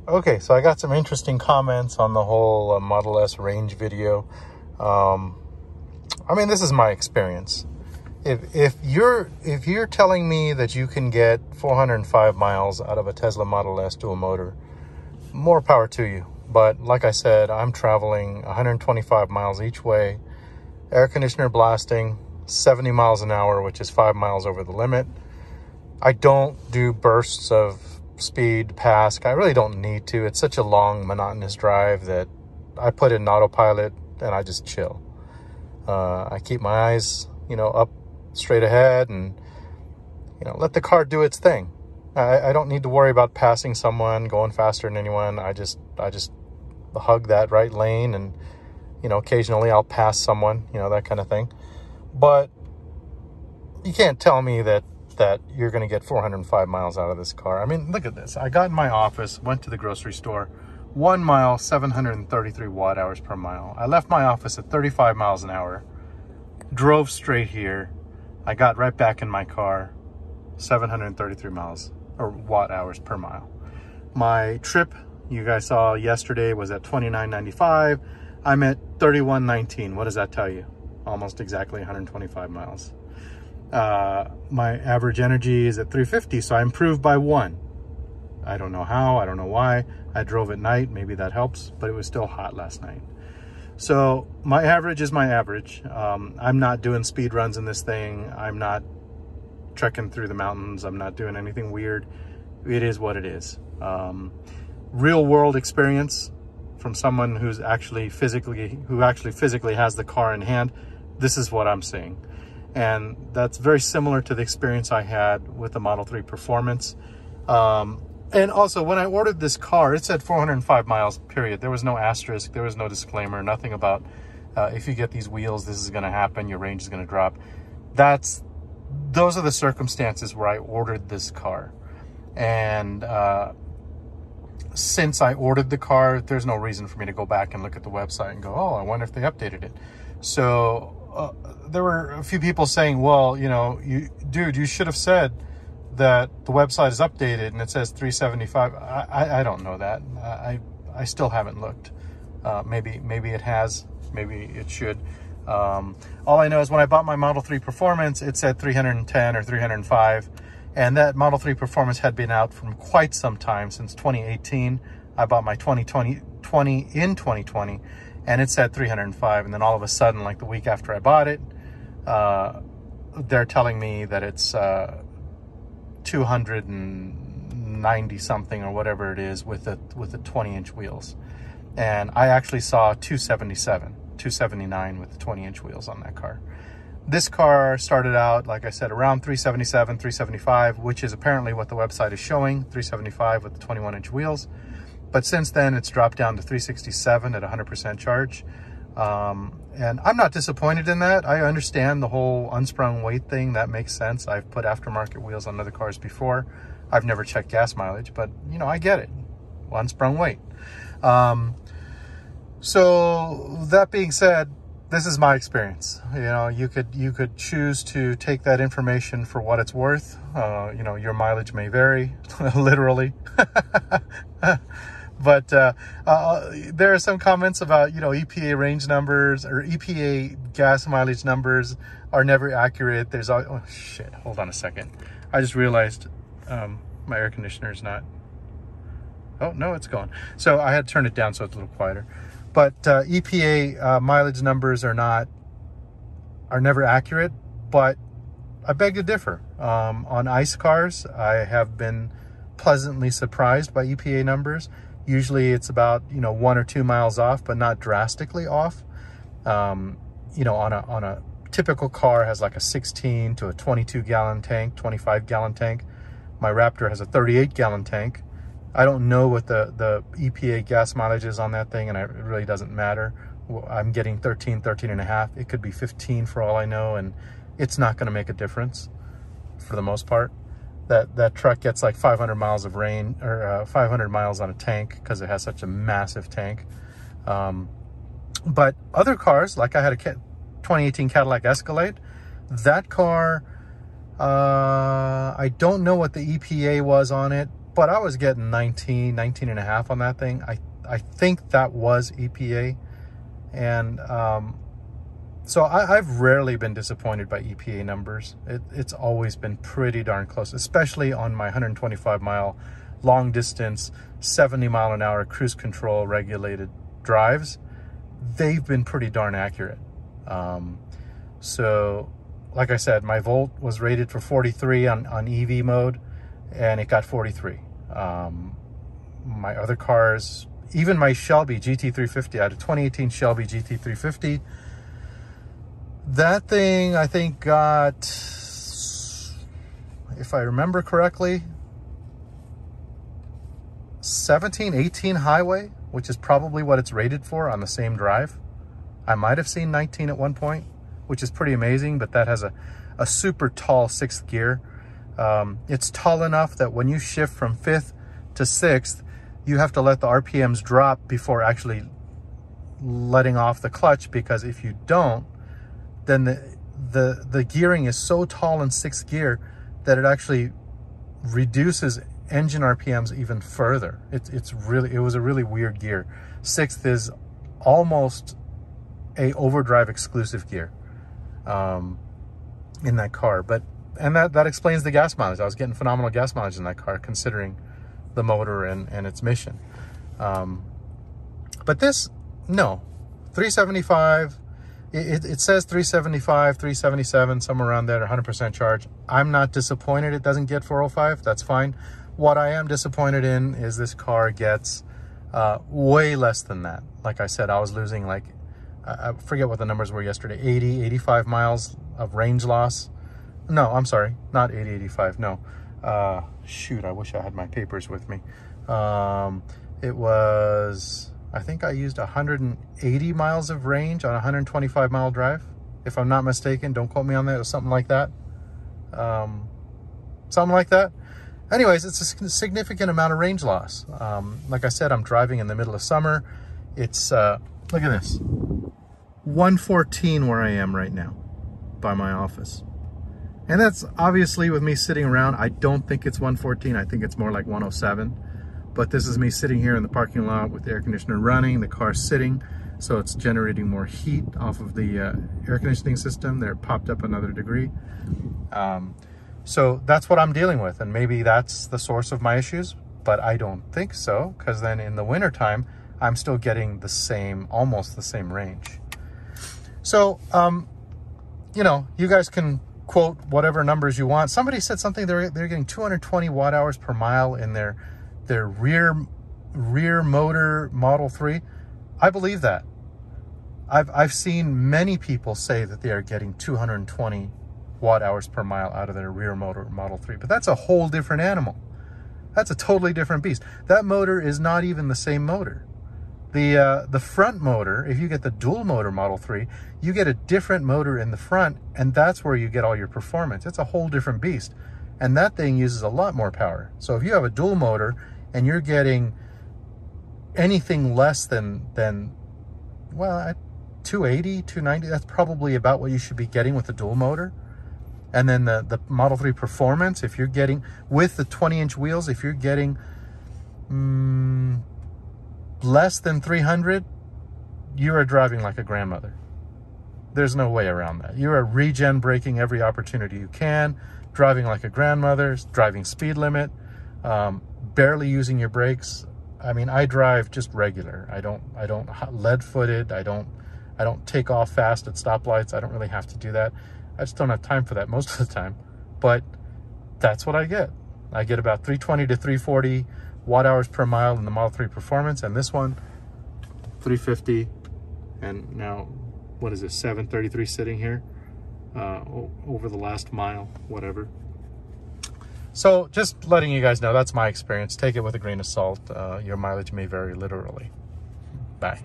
Okay, so I got some interesting comments on the whole Model S range video. I mean, this is my experience. If you're telling me that you can get 405 miles out of a Tesla Model S dual motor, more power to you. But like I said, I'm traveling 125 miles each way, air conditioner blasting, 70 miles an hour, which is 5 miles over the limit. I don't do bursts of speed past. I really don't need to. It's such a long, monotonous drive that I put in autopilot and I just chill. I keep my eyes, up straight ahead and, let the car do its thing. I don't need to worry about passing someone, going faster than anyone. I just hug that right lane and, occasionally I'll pass someone, that kind of thing. But you can't tell me that you're going to get 405 miles out of this car. I mean, look at this. I got in my office, went to the grocery store, 1 mile, 733 watt hours per mile. I left my office at 35 miles an hour, drove straight here. I got right back in my car, 733 miles or watt hours per mile. My trip, you guys saw yesterday, was at 29.95. I'm at 31.19. What does that tell you? Almost exactly 125 miles. My average energy is at 350, so I improved by 1. I don't know how, I don't know why. I drove at night, maybe that helps, but it was still hot last night. So my average is my average. I'm not doing speed runs in this thing. I'm not trekking through the mountains. I'm not doing anything weird. It is what it is. Real world experience from someone who actually physically has the car in hand. This is what I'm seeing. And that's very similar to the experience I had with the Model 3 Performance. And also, when I ordered this car, it said 405 miles, period. There was no asterisk, there was no disclaimer, nothing about if you get these wheels, this is going to happen, your range is going to drop. Those are the circumstances where I ordered this car. And since I ordered the car, there's no reason for me to go back and look at the website and go, oh, I wonder if they updated it. So there were a few people saying, well, you should have said that the website is updated and it says 375. I don't know that. I still haven't looked. Maybe it has, maybe it should. All I know is when I bought my Model 3 Performance, it said 310 or 305. And that Model 3 Performance had been out from quite some time, since 2018. I bought my 2020 in 2020. And it said 305, and then all of a sudden, like the week after I bought it, they're telling me that it's 290 something or whatever it is with the 20-inch wheels. And I actually saw 279 with the 20-inch wheels on that car. This car started out, like I said, around 377, 375, which is apparently what the website is showing, 375 with the 21-inch wheels. But since then, it's dropped down to 367 at 100% charge. And I'm not disappointed in that. I understand the whole unsprung weight thing. That makes sense. I've put aftermarket wheels on other cars before. I've never checked gas mileage, but, I get it. Unsprung weight. So that being said, this is my experience. You could choose to take that information for what it's worth. Your mileage may vary, literally. But there are some comments about, EPA range numbers or EPA gas mileage numbers are never accurate. Oh, shit. Hold on a second. I just realized my air conditioner is not. Oh, no, it's gone. So I had to turn it down so it's a little quieter. But EPA mileage numbers are never accurate. But I beg to differ. On ICE cars, I have been pleasantly surprised by EPA numbers. Usually it's about, 1 or 2 miles off, but not drastically off. On a typical car has like a 16 to a 22 gallon tank, 25 gallon tank. My Raptor has a 38 gallon tank. I don't know what the EPA gas mileage is on that thing, and it really doesn't matter. I'm getting 13 and a half. It could be 15 for all I know, and it's not going to make a difference for the most part. That truck gets like 500 miles of range, or 500 miles on a tank, because it has such a massive tank. But other cars, like I had a 2018 Cadillac Escalade, that car, I don't know what the EPA was on it. but I was getting 19 and a half on that thing. I think that was EPA. And so I've rarely been disappointed by EPA numbers. It's always been pretty darn close, especially on my 125 mile long distance, 70 mile an hour cruise control regulated drives. They've been pretty darn accurate. So like I said, my Volt was rated for 43 on EV mode, and it got 43. My other cars, even my Shelby GT350, I had a 2018 Shelby GT350. That thing, I think, got, if I remember correctly, 17, 18 highway, which is probably what it's rated for on the same drive. I might have seen 19 at one point, which is pretty amazing, but that has a super tall 6th gear. It's tall enough that when you shift from 5th to 6th, you have to let the RPMs drop before actually letting off the clutch, because if you don't, then the gearing is so tall in 6th gear that it actually reduces engine RPMs even further. It was a really weird gear. 6th is almost a overdrive exclusive gear in that car, and that explains the gas mileage. I was getting phenomenal gas mileage in that car, considering the motor and its mission. But this, no, 375. It says 375, 377, somewhere around there, 100% charge. I'm not disappointed it doesn't get 405. That's fine. What I am disappointed in is this car gets way less than that. Like I said, I was losing, like, I forget what the numbers were yesterday, 80, 85 miles of range loss. No, I'm sorry, not 80, 85, no. Shoot, I wish I had my papers with me. It was, I think I used 180 miles of range on a 125 mile drive. If I'm not mistaken, don't quote me on that, it was something like that. Something like that. Anyways, it's a significant amount of range loss. Like I said, I'm driving in the middle of summer. It's, look at this, 114 where I am right now by my office. And that's obviously with me sitting around. I don't think it's 114. I think it's more like 107. But this is me sitting here in the parking lot with the air conditioner running, the car sitting, so it's generating more heat off of the air conditioning system. There, popped up another degree. So that's what I'm dealing with, and maybe that's the source of my issues, but I don't think so, because then in the wintertime, I'm still getting the same, almost the same range. So, you know, you guys can quote whatever numbers you want. Somebody said something, they're getting 220 watt hours per mile in their rear motor Model 3. I believe that. I've seen many people say that they are getting 220 watt hours per mile out of their rear motor Model 3, but that's a whole different animal. That's a totally different beast. That motor is not even the same motor. The front motor, if you get the dual motor Model 3, you get a different motor in the front, and that's where you get all your performance. It's a whole different beast, and that thing uses a lot more power. So if you have a dual motor and you're getting anything less than well, 280, 290, that's probably about what you should be getting with the dual motor. And then the Model 3 Performance, if you're getting, with the 20-inch wheels, if you're getting less than 300, you are driving like a grandmother. There's no way around that. You are regen braking every opportunity you can, driving like a grandmother, driving speed limit, barely using your brakes. I mean, I drive just regular. I don't lead-footed. I don't take off fast at stoplights. I don't really have to do that. I just don't have time for that most of the time. But that's what I get. I get about 320 to 340 watt hours per mile in the Model 3 Performance, and this one 350. And now, what is this, 733 sitting here over the last mile, whatever. So just letting you guys know, that's my experience. Take it with a grain of salt. Your mileage may vary literally. Bye.